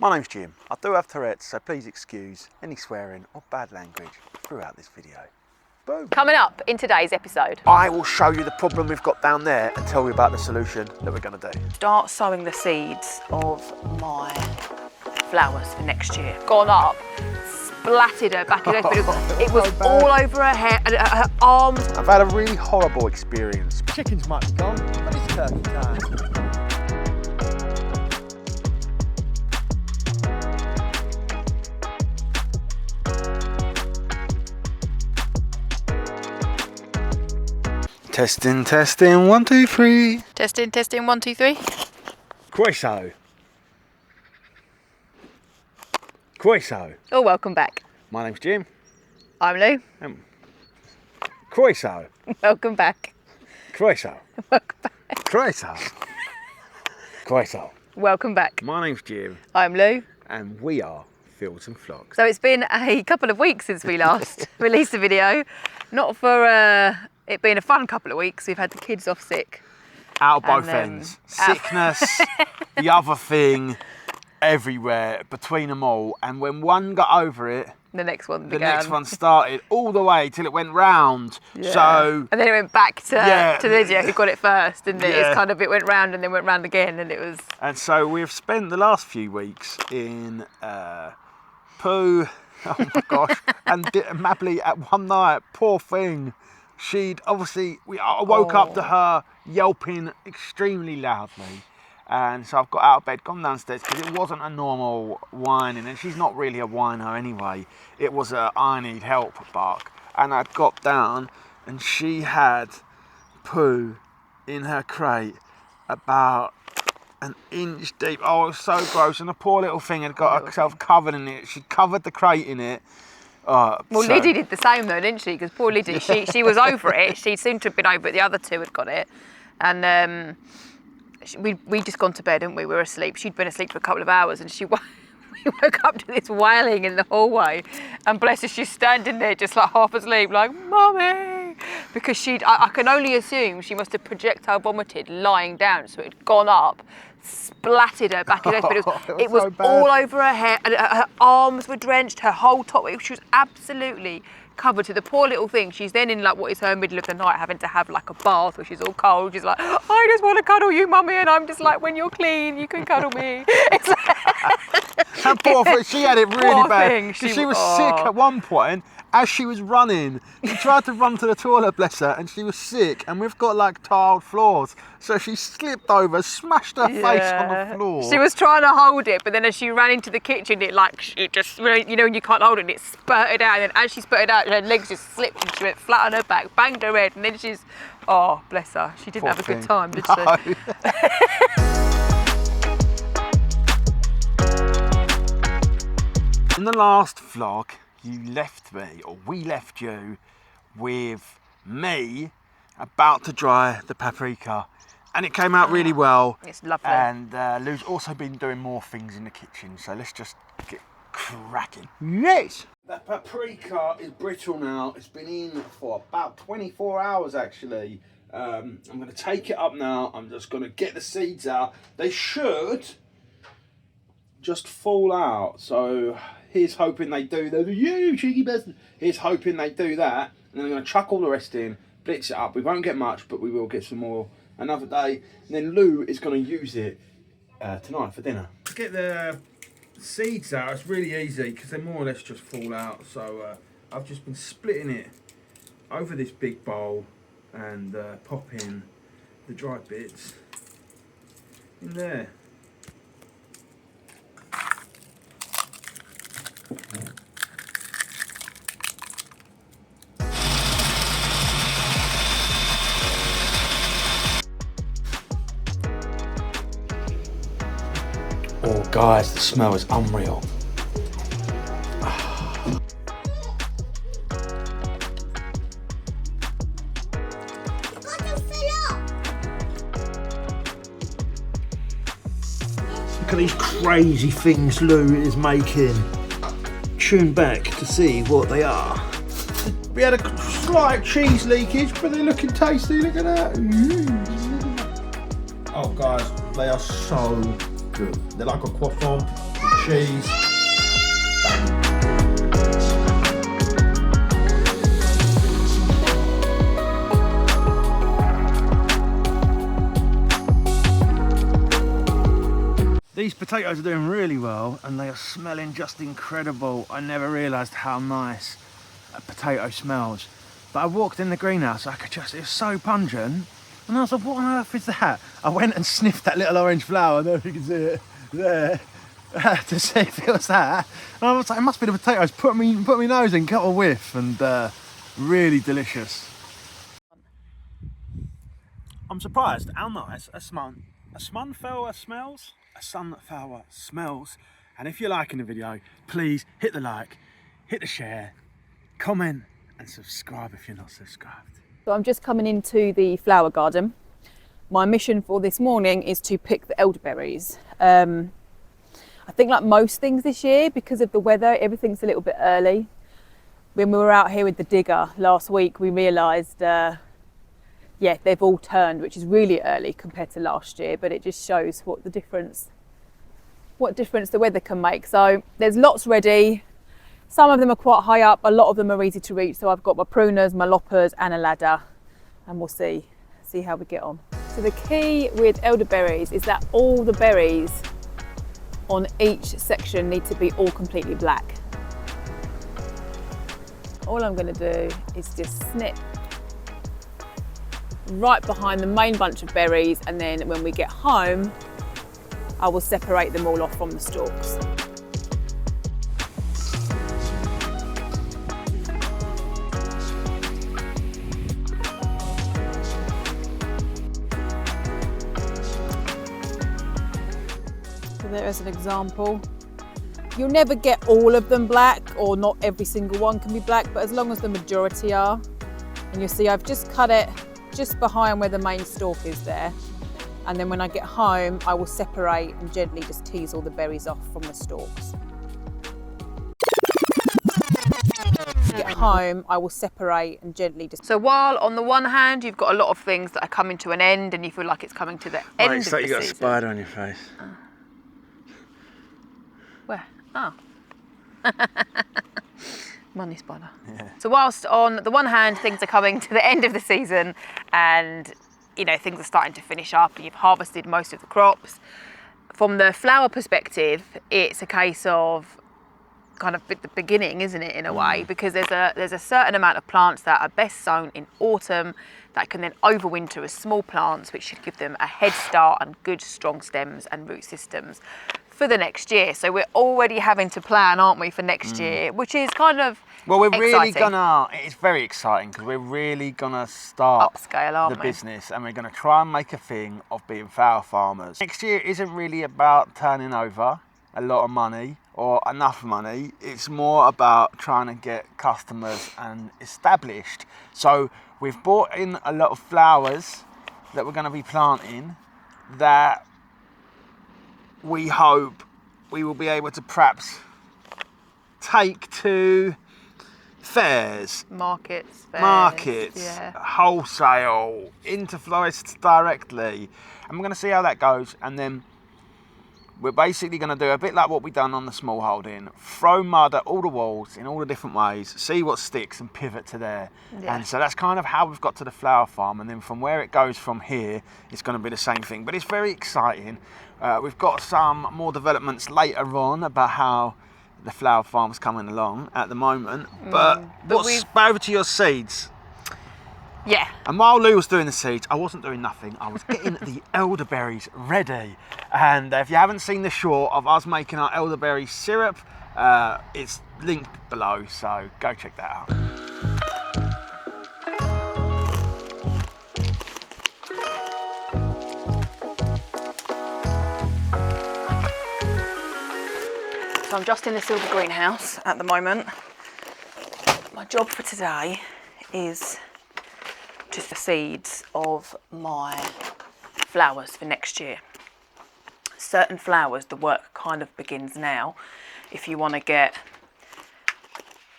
My name's Jim. I do have Tourette's, so please excuse any swearing or bad language throughout this video. Boom. Coming up in today's episode, I will show you the problem we've got down there and tell you about the solution that we're going to do. start sowing the seeds of my flowers for next year. Gone up, splattered her back. It was all over her hair and her arms. I've had a really horrible experience. Chickens might be gone, but it's turkey time. Testing, testing, 1, 2, 3. Testing, 1, 2, 3. Croeso. Croeso. Oh, welcome back. My name's Jim. I'm Lou. Croeso. Welcome back. Croeso. Welcome back. Croeso. Croeso. Welcome back. My name's Jim, I'm Lou. and we are Fields and Flocks. So it's been a couple of weeks since we last released a video. Not for it being a fun couple of weeks. We've had the kids off sick. Out of both And, ends. Sickness, the other thing, everywhere, between them all. And when one got over it, The next one the began. next one started all the way till it went round. Yeah. So, And then it went back to Yeah. Lydia, who got it first, and Yeah. it's kind of, it went round and then went round again, and it was... and so we've spent the last few weeks in poo, oh my gosh, and Mabley at one night, poor thing, she'd obviously, I woke up to her yelping extremely loudly. And so I've got out of bed, gone downstairs, because it wasn't a normal whining, and she's not really a whiner anyway. It was a I need help bark. And I'd got down, and she had poo in her crate about an inch deep. Oh, it was so gross, and the poor little thing had got herself covered in it. She covered the crate in it. Well, Lydia did the same though, didn't she? Because poor Lydia, she was over it. She seemed to have been over it. The other two had got it. And we just gone to bed, hadn't we? We were asleep. She'd been asleep for a couple of hours, and we woke up to this wailing in the hallway. And bless her, she's standing there just like half asleep, like, Mummy! Because I can only assume she must have projectile vomited lying down, so it had gone up, splattered her back. But it was so bad. all over her hair, and her arms were drenched, her whole top. She was absolutely covered to the poor little thing. She's then in like what is her middle of the night, having to have like a bath where she's all cold. She's like, I just want to cuddle you, Mummy, and I'm just like, when you're clean, you can cuddle me. It's like, and poor thing, she had it really Poor bad. thing, 'Cause she was sick at one point. As she was running, she tried to run to the toilet, bless her, and she was sick. And we've got like tiled floors, so she slipped over, smashed her face on the floor. She was trying to hold it, but then as she ran into the kitchen, it just, you know, when you can't hold it, and it spurted out. And then as she spurted out, her legs just slipped, and she went flat on her back, banged her head, and then she's, oh, bless her, she didn't Poor have a good thing. time, did she? No. In the last vlog, you left me, or we left you, with me about to dry the paprika. And it came out really well. It's lovely. And Lou's also been doing more things in the kitchen, so let's just get cracking. Yes! The paprika is brittle now. It's been in for about 24 hours actually. I'm going to take it up now. I'm just going to get the seeds out. They should just fall out. So here's hoping they do. They're you cheeky bastard. Here's hoping they do that. And then I'm going to chuck all the rest in, blitz it up. We won't get much, but we will get some more another day. And then Lou is going to use it tonight for dinner. To get the seeds out, it's really easy because they more or less just fall out. So I've just been splitting it over this big bowl and popping the dry bits in there. Oh guys, the smell is unreal. Look at these crazy things Lou is making. Tune back to see what they are. We had a slight cheese leakage, but they're looking tasty. Look at that. Oh guys, they are so good. They're like a croissant with cheese. These potatoes are doing really well and they are smelling just incredible. I never realised how nice a potato smells. But I walked in the greenhouse, it was so pungent, and I was like, what on earth is that? I went and sniffed that little orange flower, I don't know if you can see it there, to see if it was that. And I was like, it must be the potatoes. Put my nose in, got a whiff, and really delicious. I'm surprised how nice a sunflower smells. A sunflower smells. And if you're liking the video, please hit the like, hit the share, comment and subscribe if you're not subscribed. So I'm just coming into the flower garden. My mission for this morning is to pick the elderberries. I think like most things this year, because of the weather, everything's a little bit early. When we were out here with the digger last week, we realised yeah, they've all turned, which is really early compared to last year, but it just shows what difference the weather can make. So there's lots ready. Some of them are quite high up, a lot of them are easy to reach. So I've got my pruners, my loppers and a ladder, and we'll see how we get on. So the key with elderberries is that all the berries on each section need to be all completely black. All I'm going to do is just snip right behind the main bunch of berries, and then when we get home I will separate them all off from the stalks. So there is an example. You'll never get all of them black, or not every single one can be black, but as long as the majority are. And you'll see I've just cut it just behind where the main stalk is there, and then when I get home I will separate and gently just tease all the berries off from the stalks. Get home I will separate and gently just... So while on the one hand you've got a lot of things that are coming to an end and you feel like it's coming to the end of the season. You got a spider on your face. Where? Oh. Money spider. Yeah. So whilst on the one hand things are coming to the end of the season and you know things are starting to finish up and you've harvested most of the crops, from the flower perspective it's a case of kind of at the beginning, isn't it, in a way, because there's a certain amount of plants that are best sown in autumn that can then overwinter as small plants, which should give them a head start and good strong stems and root systems for the next year. So we're already having to plan, aren't we, for next year, which is kind of it's very exciting because we're really gonna start upscale, the business, and we're gonna try and make a thing of being flower farmers. Next year isn't really about turning over a lot of money or enough money. It's more about trying to get customers and established. So we've bought in a lot of flowers that we're going to be planting that we hope we will be able to perhaps take to fairs, markets, yeah, wholesale, into florists directly, and we're going to see how that goes. And then we're basically going to do a bit like what we've done on the small holding, throw mud at all the walls in all the different ways, see what sticks and pivot to there. Yeah. And so that's kind of how we've got to the flower farm, and then from where it goes from here, it's going to be the same thing. But it's very exciting. We've got some more developments later on about how the flower farm's coming along at the moment. But over to your seeds. Yeah. And while Lou was doing the seeds, I wasn't doing nothing. I was getting the elderberries ready. And if you haven't seen the short of us making our elderberry syrup, it's linked below, so go check that out. So I'm just in the silver greenhouse at the moment. My job for today is just the seeds of my flowers for next year. Certain flowers, the work kind of begins now. If you want to get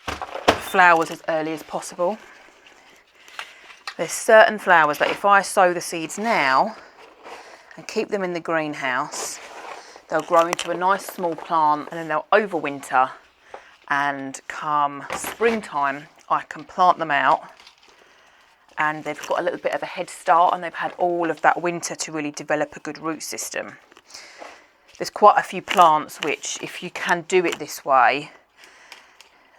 flowers as early as possible, there's certain flowers that if I sow the seeds now and keep them in the greenhouse, they'll grow into a nice small plant and then they'll overwinter, and come springtime I can plant them out and they've got a little bit of a head start and they've had all of that winter to really develop a good root system. There's quite a few plants which, if you can do it this way,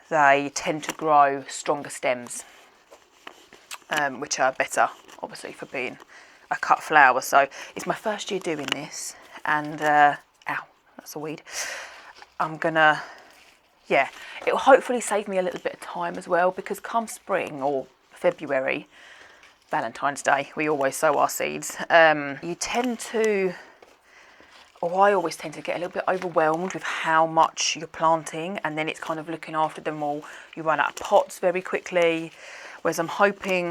they tend to grow stronger stems, which are better obviously for being a cut flower. So it's my first year doing this, and ow, that's a weed. I'm gonna, yeah, it will hopefully save me a little bit of time as well, because come spring or February, Valentine's Day, we always sow our seeds. You tend to, or I always tend to get a little bit overwhelmed with how much you're planting, and then it's kind of looking after them all. You run out of pots very quickly, whereas I'm hoping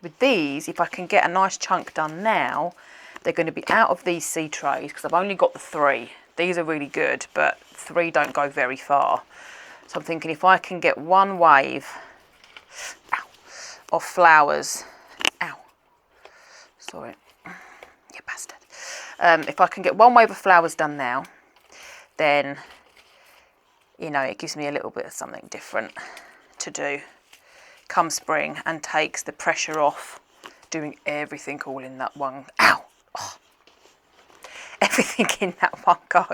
with these, if I can get a nice chunk done now, they're going to be out of these seed trays, because I've only got the 3. These are really good, but 3 don't go very far. So I'm thinking if I can get one wave, ow, of flowers, ow, sorry, you bastard. If I can get one wave of flowers done now, then, you know, it gives me a little bit of something different to do come spring, and takes the pressure off doing everything all in that one, ow, oh, everything in that one go.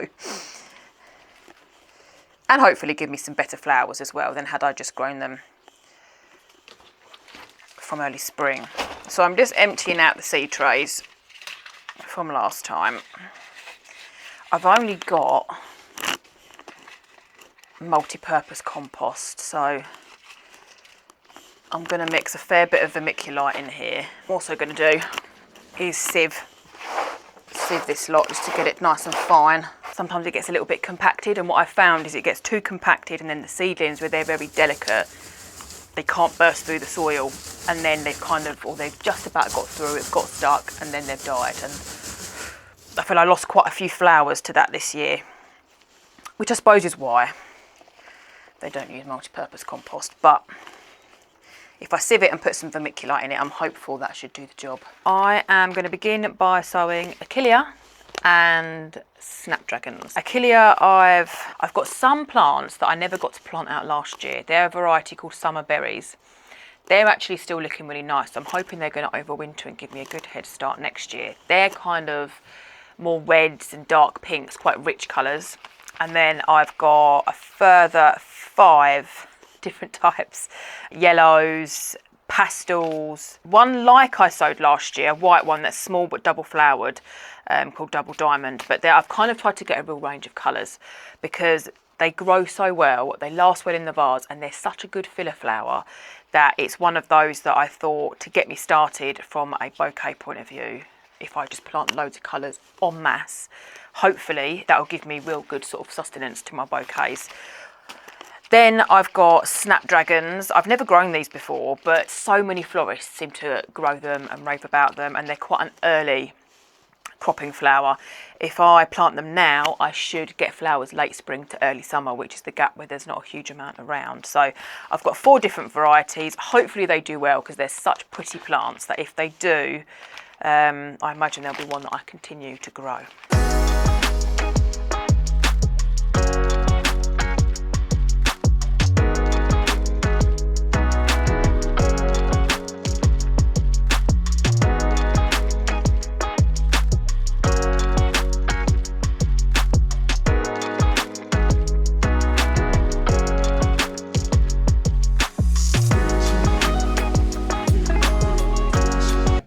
And hopefully give me some better flowers as well than had I just grown them from early spring. So I'm just emptying out the seed trays from last time. I've only got multi-purpose compost, so I'm going to mix a fair bit of vermiculite in here. What I'm also going to do is sieve this lot just to get it nice and fine. Sometimes it gets a little bit compacted, and what I've found is it gets too compacted, and then the seedlings, where they're very delicate, they can't burst through the soil, and then they've kind of, or they've just about got through, it's got stuck, and then they've died. And I feel I lost quite a few flowers to that this year, which I suppose is why they don't use multi-purpose compost. But if I sieve it and put some vermiculite in it, I'm hopeful that should do the job. I am going to begin by sowing Achillea and snapdragons. Achillea, I've got some plants that I never got to plant out last year. They're a variety called summer berries. They're actually still looking really nice. I'm hoping they're going to overwinter and give me a good head start next year. They're kind of more reds and dark pinks, quite rich colours. And then I've got a further 5 different types, yellows, pastels, one like I sowed last year, a white one that's small but double flowered, called Double Diamond. But I've kind of tried to get a real range of colours, because they grow so well, they last well in the vase, and they're such a good filler flower that it's one of those that I thought, to get me started from a bouquet point of view, if I just plant loads of colours en masse, hopefully that will give me real good sort of sustenance to my bouquets. Then I've got snapdragons. I've never grown these before, but so many florists seem to grow them and rave about them, and they're quite an early cropping flower. If I plant them now, I should get flowers late spring to early summer, which is the gap where there's not a huge amount around. So I've got 4 different varieties. Hopefully they do well, because they're such pretty plants that if they do, I imagine there'll be one that I continue to grow.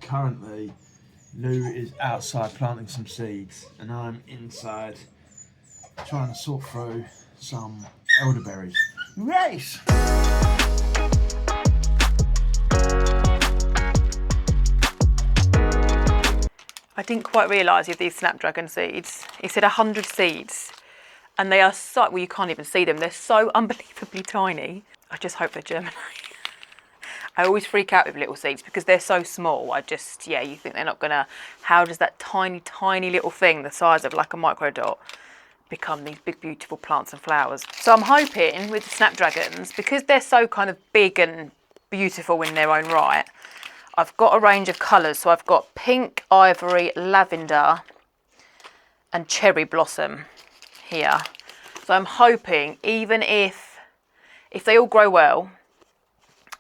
Currently, Lou is outside planting some seeds, and I'm inside trying to sort through some elderberries. Race! I didn't quite realise with these snapdragon seeds, it said 100 seeds, and they are so, well, you can't even see them, they're so unbelievably tiny. I just hope they germinate. I always freak out with little seeds because they're so small. You think they're not gonna, how does that tiny, tiny little thing, the size of like a micro dot, become these big, beautiful plants and flowers? So I'm hoping with the snapdragons, because they're so kind of big and beautiful in their own right, I've got a range of colours. So I've got pink, ivory, lavender, and cherry blossom. here. So I'm hoping, even if they all grow well,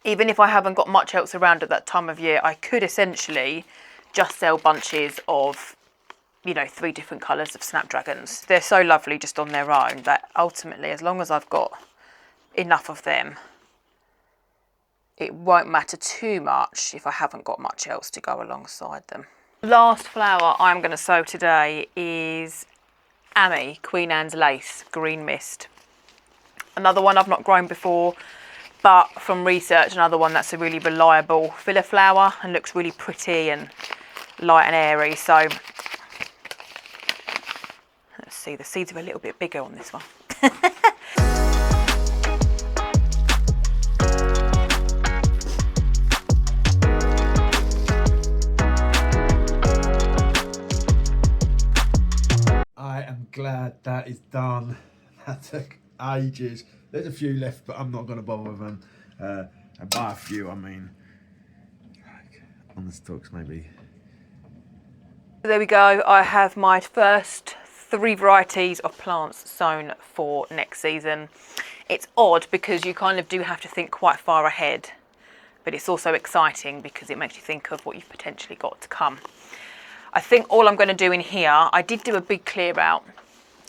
even if I haven't got much else around at that time of year, I could essentially just sell bunches of, you know, 3 different colours of snapdragons. They're so lovely just on their own that ultimately, as long as I've got enough of them, it won't matter too much if I haven't got much else to go alongside them. Last flower I'm going to sow today is Amy, Queen Anne's Lace, Green Mist. Another one I've not grown before, but from research, another one that's a really reliable filler flower and looks really pretty and light and airy. So let's see, the seeds are a little bit bigger on this one. I am glad that is done. That took ages. There's a few left, but I'm not going to bother with them. And by a few, I mean, like, on the stalks maybe. There we go. I have my first 3 varieties of plants sown for next season. It's odd because you kind of do have to think quite far ahead, but it's also exciting because it makes you think of what you've potentially got to come. I think all I'm going to do in here, I did do a big clear out.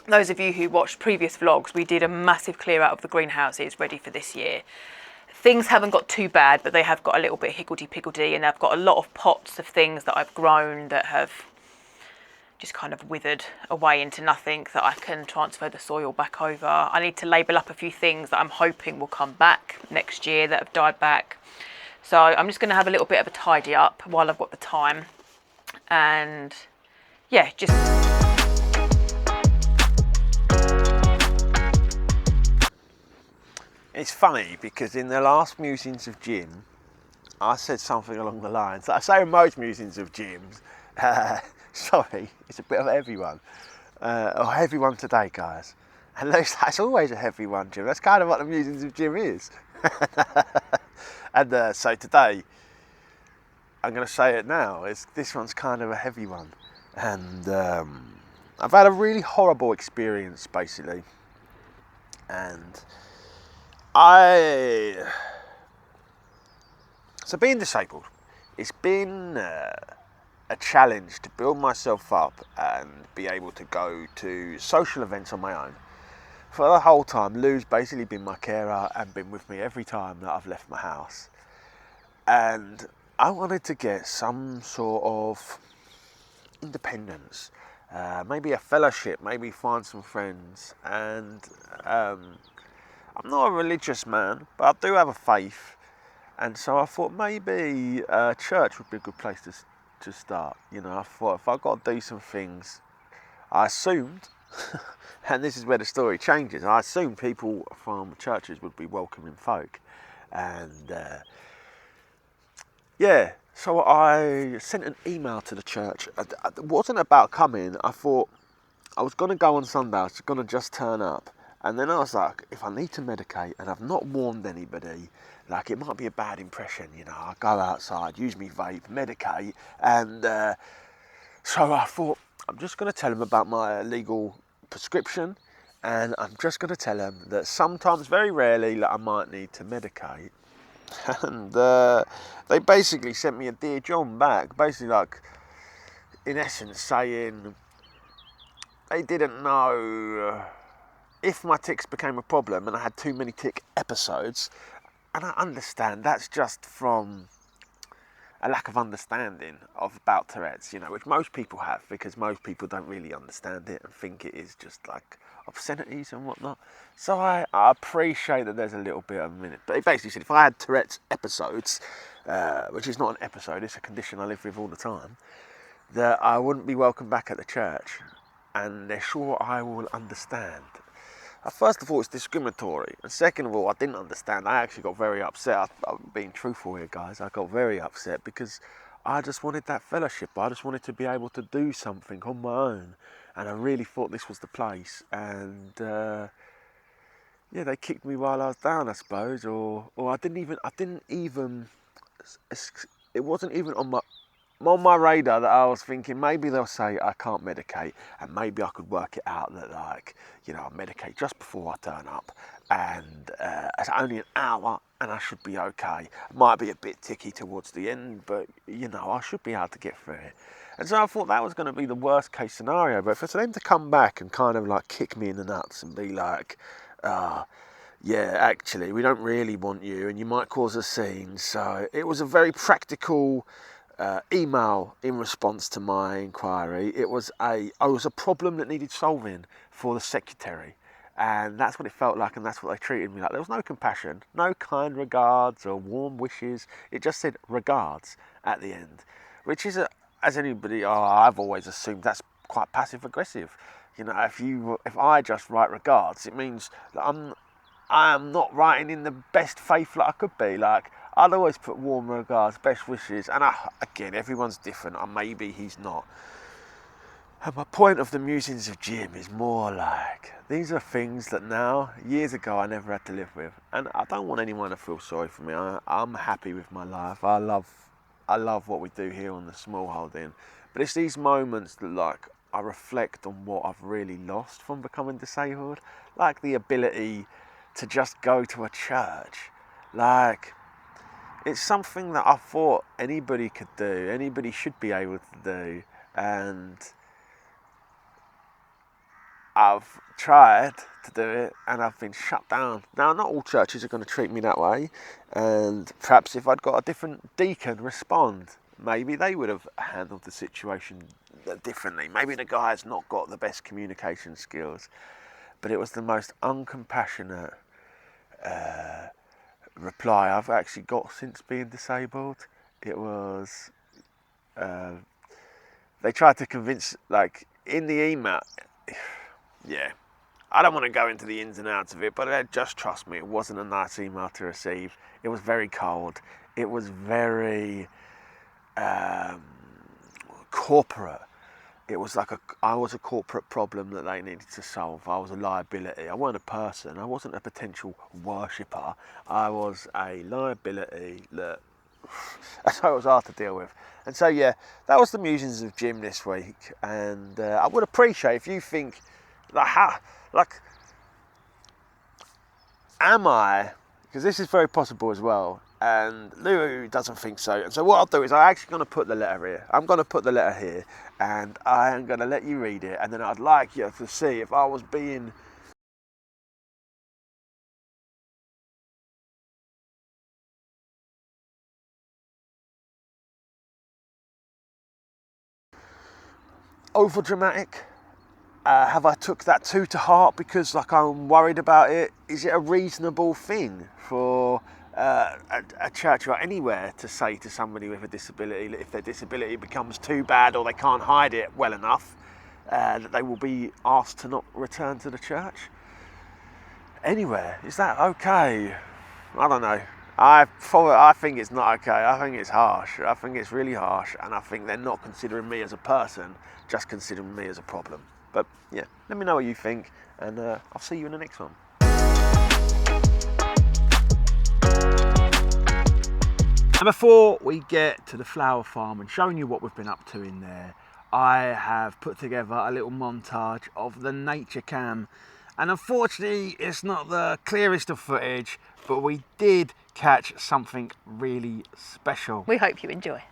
Those of you who watched previous vlogs, we did a massive clear out of the greenhouses ready for this year. Things haven't got too bad, but they have got a little bit higgledy-piggledy, and I've got a lot of pots of things that I've grown that have just kind of withered away into nothing that I can transfer the soil back over. I need to label up a few things that I'm hoping will come back next year that have died back. So I'm just going to have a little bit of a tidy up while I've got the time. And yeah, just... It's funny because in the last Musings of Jim, I said something along the lines. I say in most Musings of Jim's, sorry, it's a bit of a heavy one. A heavy one today, guys. And that's always a heavy one, Jim. That's kind of what the Musings of Jim is. And so today, I'm going to say it now. This one's kind of a heavy one. And I've had a really horrible experience, basically. And so being disabled, it's been a challenge to build myself up and be able to go to social events on my own. For the whole time, Lou's basically been my carer and been with me every time that I've left my house. And I wanted to get some sort of independence, maybe a fellowship, maybe find some friends. And I'm not a religious man, but I do have a faith, and so I thought maybe church would be a good place to start. You know, I thought if I got to do some things, I assumed, and this is where the story changes, I assumed people from churches would be welcoming folk, and yeah, so I sent an email to the church. It wasn't about coming. I thought I was going to go on Sunday, I was going to just turn up. And then I was like, if I need to medicate and I've not warned anybody, like it might be a bad impression, you know, I go outside, use me vape, medicate. And so I thought, I'm just going to tell them about my legal prescription. And I'm just going to tell them that sometimes, very rarely, like, I might need to medicate. And they basically sent me a Dear John back, basically like, in essence, saying they didn't know if my tics became a problem and I had too many tic episodes. And I understand that's just from a lack of understanding about Tourette's, you know, which most people have, because most people don't really understand it and think it is just like obscenities and whatnot. So I appreciate that there's a little bit of a minute. But he basically said if I had Tourette's episodes, which is not an episode, it's a condition I live with all the time, that I wouldn't be welcome back at the church. And they're sure I will understand. First of all, it's discriminatory, and second of all, I didn't understand. I actually got very upset. I'm being truthful here, guys. I got very upset because I just wanted that fellowship. I just wanted to be able to do something on my own, and I really thought this was the place. And yeah, they kicked me while I was down, I suppose, or I didn't even. It wasn't even on on my radar that I was thinking maybe they'll say I can't medicate, and maybe I could work it out that, like, you know, I medicate just before I turn up, and it's only an hour and I should be okay. It might be a bit ticky towards the end, but you know, I should be able to get through it. And so I thought that was going to be the worst case scenario, but for them to come back and kind of like kick me in the nuts and be like, yeah, actually, we don't really want you and you might cause a scene. So it was a very practical email in response to my inquiry. It was a problem that needed solving for the secretary. And that's what it felt like, and that's what they treated me like. There was no compassion, no kind regards or warm wishes. It just said regards at the end, which is, as anybody, I've always assumed that's quite passive aggressive. You know, if I just write regards, it means that I am not writing in the best faith that I could be. Like, I'd always put warm regards, best wishes, and again, everyone's different, and maybe he's not. And my point of the Musings of Jim is more like, these are things that now, years ago, I never had to live with. And I don't want anyone to feel sorry for me. I'm happy with my life. I love what we do here on the smallholding. But it's these moments that, like, I reflect on what I've really lost from becoming disabled. Like the ability to just go to a church. Like, it's something that I thought anybody could do. Anybody should be able to do. And I've tried to do it and I've been shut down. Now, not all churches are going to treat me that way, and perhaps if I'd got a different deacon respond, maybe they would have handled the situation differently. Maybe the guy's not got the best communication skills, but it was the most uncompassionate reply I've actually got since being disabled. It was, they tried to convince, like, in the email, yeah, I don't want to go into the ins and outs of it, but just trust me, it wasn't a nice email to receive. It was very cold. It was very corporate. It was like I was a corporate problem that they needed to solve. I was a liability. I wasn't a person. I wasn't a potential worshipper. I was a liability that so it was hard to deal with. And so, yeah, that was the Musings of Jim this week. And I would appreciate if you think, am I, because this is very possible as well, and Lou doesn't think so. And so what I'll do is I'm actually going to put the letter here. I'm going to put the letter here, and I am going to let you read it, and then I'd like you to see if I was being over dramatic. Have I took that too to heart because, like, I'm worried about it? Is it a reasonable thing for a church or anywhere to say to somebody with a disability that if their disability becomes too bad or they can't hide it well enough, that they will be asked to not return to the church? Anywhere, is that okay? I don't know. I think it's not okay. I think it's harsh. I think it's really harsh, and I think they're not considering me as a person, just considering me as a problem. But yeah, let me know what you think, and I'll see you in the next one. And before we get to the flower farm and showing you what we've been up to in there, I have put together a little montage of the nature cam. And unfortunately, it's not the clearest of footage, but we did catch something really special. We hope you enjoy.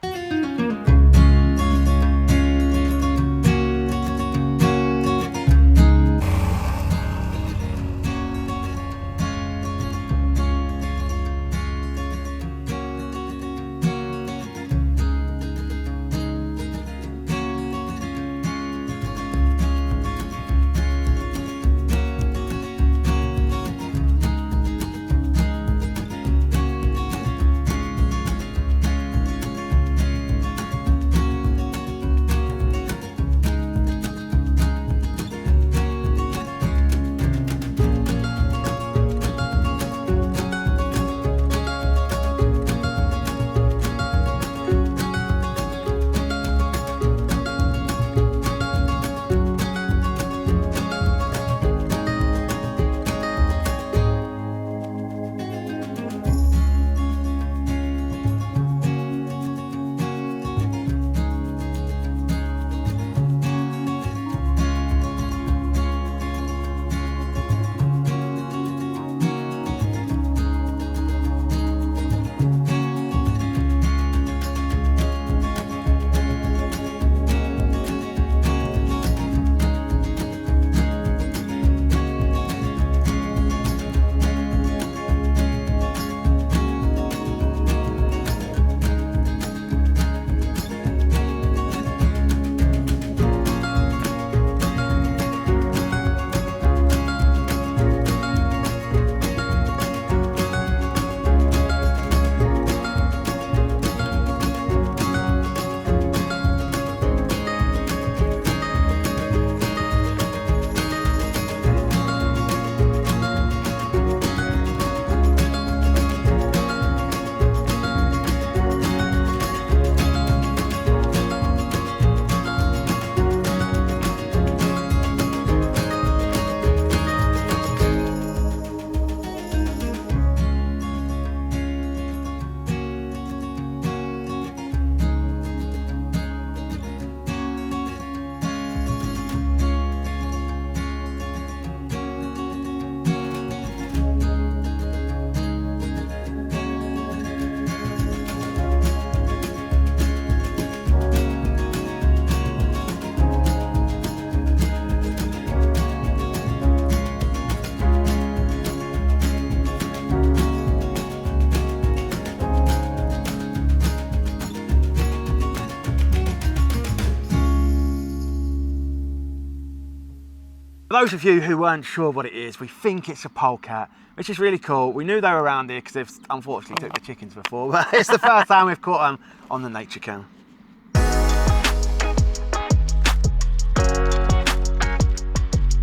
those of you who weren't sure what it is, we think it's a polecat, which is really cool. We knew they were around here because they've unfortunately took the chickens before, but it's the first time we've caught them on the nature cam.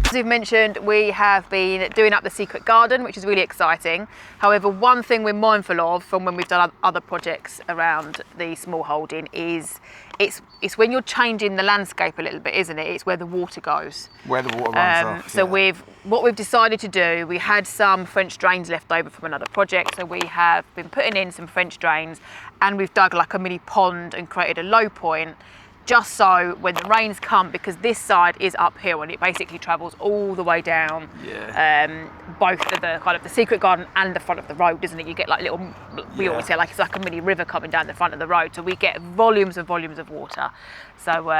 As we've mentioned, we have been doing up the secret garden, which is really exciting. However, one thing we're mindful of from when we've done other projects around the small holding is it's when you're changing the landscape a little bit, isn't it? It's where the water goes. Where the water runs off. So what we've decided to do, we had some French drains left over from another project, so we have been putting in some French drains, and we've dug like a mini pond and created a low point, just so when the rains come, because this side is uphill and it basically travels all the way down, both the kind of the secret garden and the front of the road, doesn't it? You get like little, we always say like it's like a mini river coming down the front of the road, so we get volumes and volumes of water. So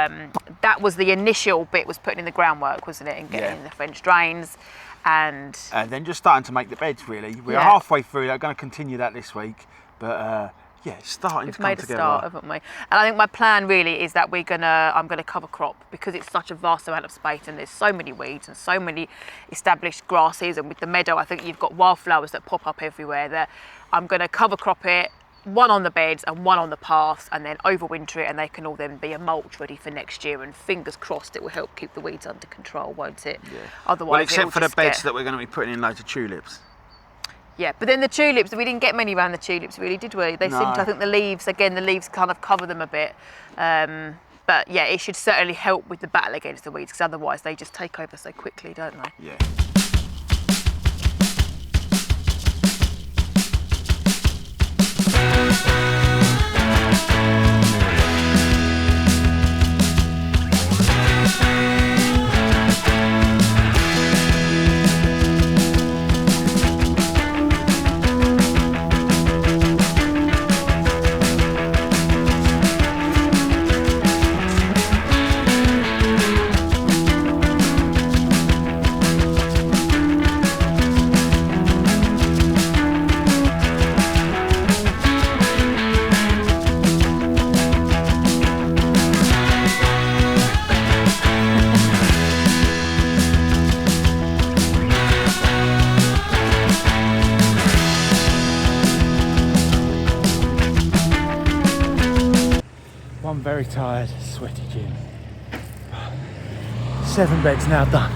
that was the initial bit, was putting in the groundwork, wasn't it, and getting in the French drains. And then just starting to make the beds, really. We're halfway through. They're going to continue that this week, but yeah, it's starting to come together. We've made a start, haven't we? And I think my plan really is that I'm gonna cover crop, because it's such a vast amount of space and there's so many weeds and so many established grasses, and with the meadow I think you've got wildflowers that pop up everywhere, that I'm gonna cover crop it, one on the beds and one on the paths, and then overwinter it, and they can all then be a mulch ready for next year, and fingers crossed it will help keep the weeds under control, won't it? Yeah. Otherwise, well, except for the beds that we're going to be putting in loads of tulips. Yeah, but then the tulips, we didn't get many around the tulips really, did we? They seemed to, I think the leaves kind of cover them a bit. But yeah, it should certainly help with the battle against the weeds, because otherwise they just take over so quickly, don't they? Yeah. One very tired, sweaty Jim. 7 beds now done.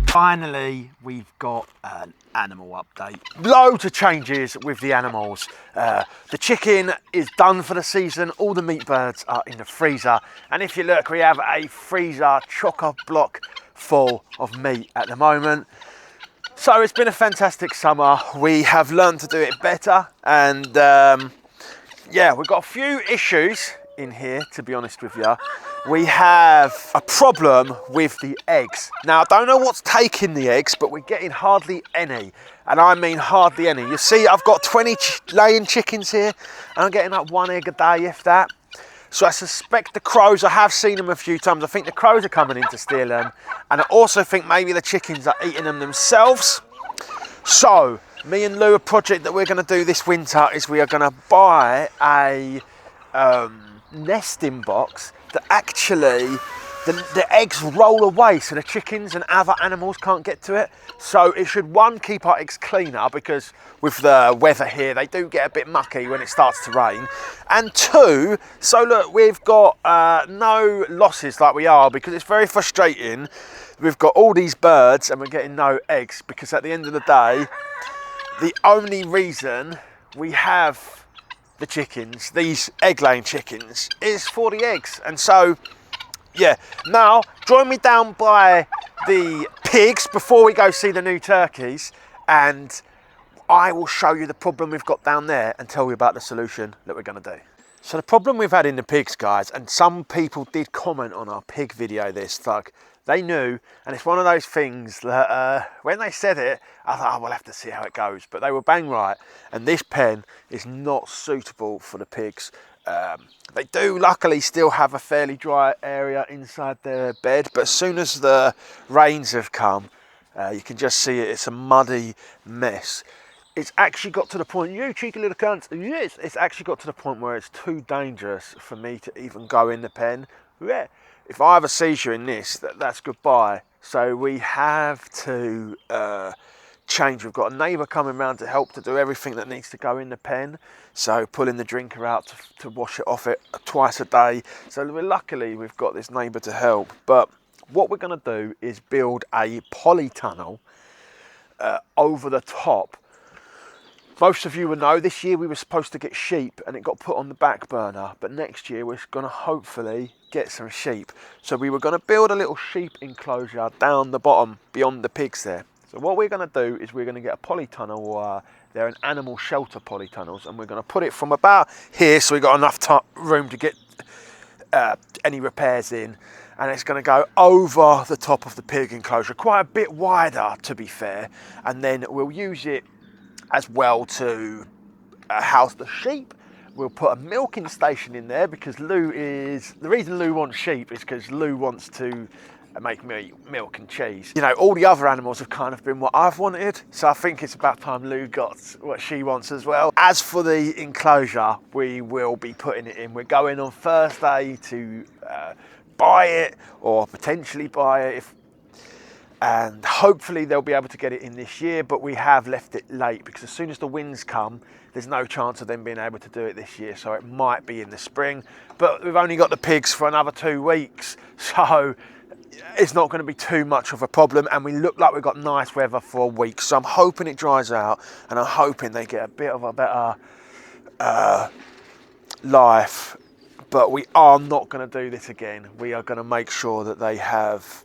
Finally, we've got an animal update. Loads of changes with the animals. The chicken is done for the season. All the meat birds are in the freezer. And if you look, we have a freezer chock-a-block full of meat at the moment. So it's been a fantastic summer. We have learned to do it better, and yeah, we've got a few issues in here, to be honest with you. We have a problem with the eggs. Now, I don't know what's taking the eggs, but we're getting hardly any, and I mean hardly any. You see, I've got 20 laying chickens here, and I'm getting like 1 egg a day, if that. So I suspect the crows, I have seen them a few times, I think the crows are coming in to steal them, and I also think maybe the chickens are eating them themselves. So, me and Lou, a project that we're going to do this winter is we are going to buy a nesting box that actually, the eggs roll away so the chickens and other animals can't get to it. So it should, one, keep our eggs cleaner, because with the weather here they do get a bit mucky when it starts to rain, and 2, so look, we've got no losses like we are, because it's very frustrating. We've got all these birds and we're getting no eggs, because at the end of the day the only reason we have the chickens, these egg laying chickens, is for the eggs. And so yeah, now join me down by the pigs before we go see the new turkeys, and I will show you the problem we've got down there and tell you about the solution that we're going to do. So the problem we've had in the pigs, guys, and some people did comment on our pig video this, like they knew, and it's one of those things that when they said it, I thought, oh, we'll have to see how it goes, but they were bang right, and this pen is not suitable for the pigs. They do luckily still have a fairly dry area inside their bed, but as soon as the rains have come, you can just see it, it's a muddy mess. it's actually got to the point, you cheeky little cunts, yes, it's actually got to the point where it's too dangerous for me to even go in the pen. Yeah. If I have a seizure in this, that's goodbye. So we have to change. We've got a neighbour coming round to help to do everything that needs to go in the pen. So pulling the drinker out to wash it off it twice a day. So luckily we've got this neighbour to help. But what we're going to do is build a polytunnel over the top. Most of you will know this year we were supposed to get sheep and it got put on the back burner, but next year we're going to hopefully get some sheep. So we were going to build a little sheep enclosure down the bottom beyond the pigs there. So what we're going to do is we're going to get a polytunnel, they're an animal shelter polytunnels, and we're going to put it from about here so we've got enough room to get any repairs in, and it's going to go over the top of the pig enclosure, quite a bit wider to be fair, and then we'll use it as well to house the sheep. We'll put a milking station in there because the reason Lou wants sheep is because Lou wants to make milk and cheese. You know, all the other animals have kind of been what I've wanted, so I think it's about time Lou got what she wants as well. As for the enclosure, we will be putting it in. We're going on Thursday to buy it or potentially buy it, and hopefully they'll be able to get it in this year, but we have left it late because as soon as the winds come, there's no chance of them being able to do it this year, so it might be in the spring. But we've only got the pigs for another 2 weeks, so it's not going to be too much of a problem, and we look like we've got nice weather for a week, so I'm hoping it dries out and I'm hoping they get a bit of a better life. But we are not going to do this again. We are going to make sure that they have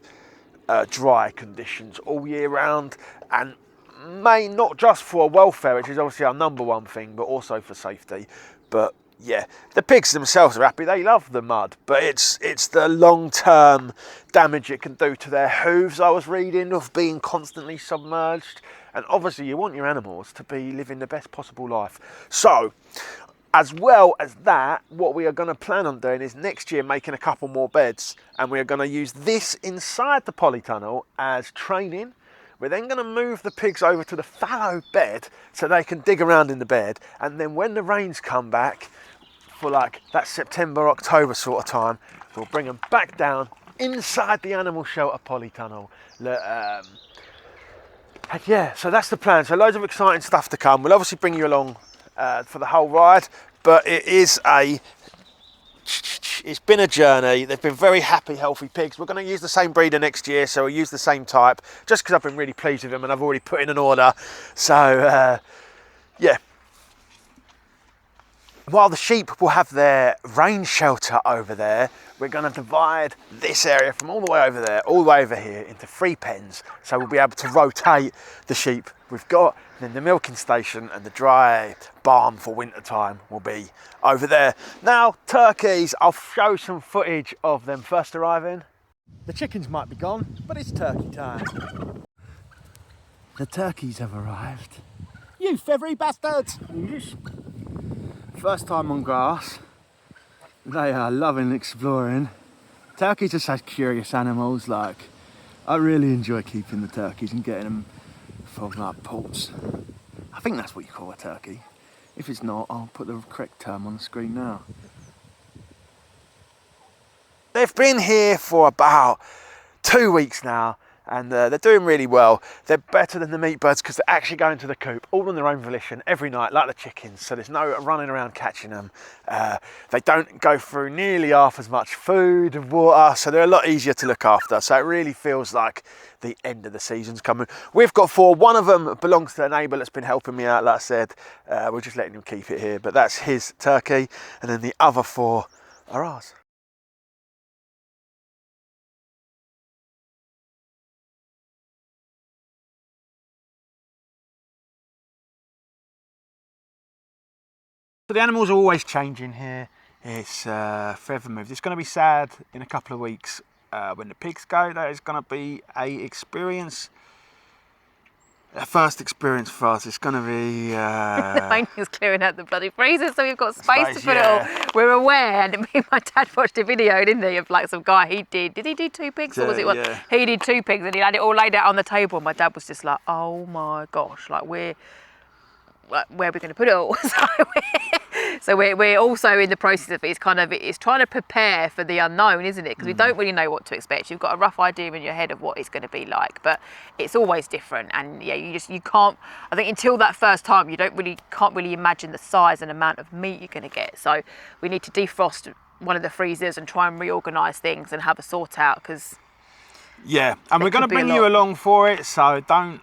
dry conditions all year round, and not just for welfare, which is obviously our number one thing, but also for safety. But yeah, the pigs themselves are happy. They love the mud, but it's the long-term damage it can do to their hooves, I was reading, of being constantly submerged. And obviously you want your animals to be living the best possible life. So as well as that, what we are going to plan on doing is next year making a couple more beds, and we are going to use this inside the polytunnel as training. We're then going to move the pigs over to the fallow bed so they can dig around in the bed, and then when the rains come back for like that September, October sort of time, we'll bring them back down inside the animal shelter polytunnel. And yeah, so that's the plan. So loads of exciting stuff to come. We'll obviously bring you along for the whole ride, but it's been a journey. They've been very happy, healthy pigs. We're going to use the same breeder next year, so we'll use the same type, just because I've been really pleased with them and I've already put in an order. So yeah, while the sheep will have their rain shelter over there, we're going to divide this area from all the way over there, all the way over here into 3 pens. So we'll be able to rotate the sheep we've got, and then the milking station and the dry barn for winter time will be over there. Now, turkeys, I'll show some footage of them first arriving. The chickens might be gone, but it's turkey time. The turkeys have arrived. You feathery bastards! First time on grass. They are loving exploring. Turkeys are such curious animals. Like, I really enjoy keeping the turkeys and getting them from like poults. I think that's what you call a turkey. If it's not, I'll put the correct term on the screen now. They've been here for about 2 weeks now, and they're doing really well. They're better than the meat birds because they're actually going to the coop all on their own volition every night, like the chickens, so there's no running around catching them. They don't go through nearly half as much food and water, so they're a lot easier to look after. So it really feels like the end of the season's coming. We've got 4. One of them belongs to a neighbour that's been helping me out, like I said. We're just letting him keep it here, but that's his turkey, and then the other 4 are ours. So the animals are always changing here. It's forever moved. It's going to be sad in a couple of weeks when the pigs go. That is going to be a first experience for us. It's going to be... Is clearing out the bloody freezer, so we've got space to put it all. We're aware, and me and my dad watched a video, didn't he, of like some guy, did he do 2 pigs or was it one? Yeah. He did 2 pigs and he had it all laid out on the table, and my dad was just like, oh my gosh, like where we're going to put it all. So we're also in the process of it's trying to prepare for the unknown, isn't it? Because we don't really know what to expect. You've got a rough idea in your head of what it's going to be like, but it's always different. And yeah, you can't. I think until that first time, you can't really imagine the size and amount of meat you're going to get. So we need to defrost one of the freezers and try and reorganise things and have a sort out, because yeah, and we're going to bring you along for it. So don't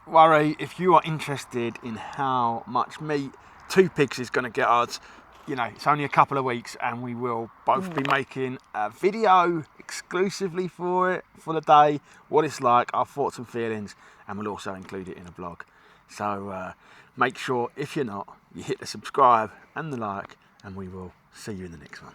worry if you are interested in how much meat 2 pigs is going to get us. You know, it's only a couple of weeks, and we will both be making a video exclusively for it, for the day, what it's like, our thoughts and feelings, and we'll also include it in a vlog. So make sure, if you're not, you hit the subscribe and the like, and we will see you in the next one.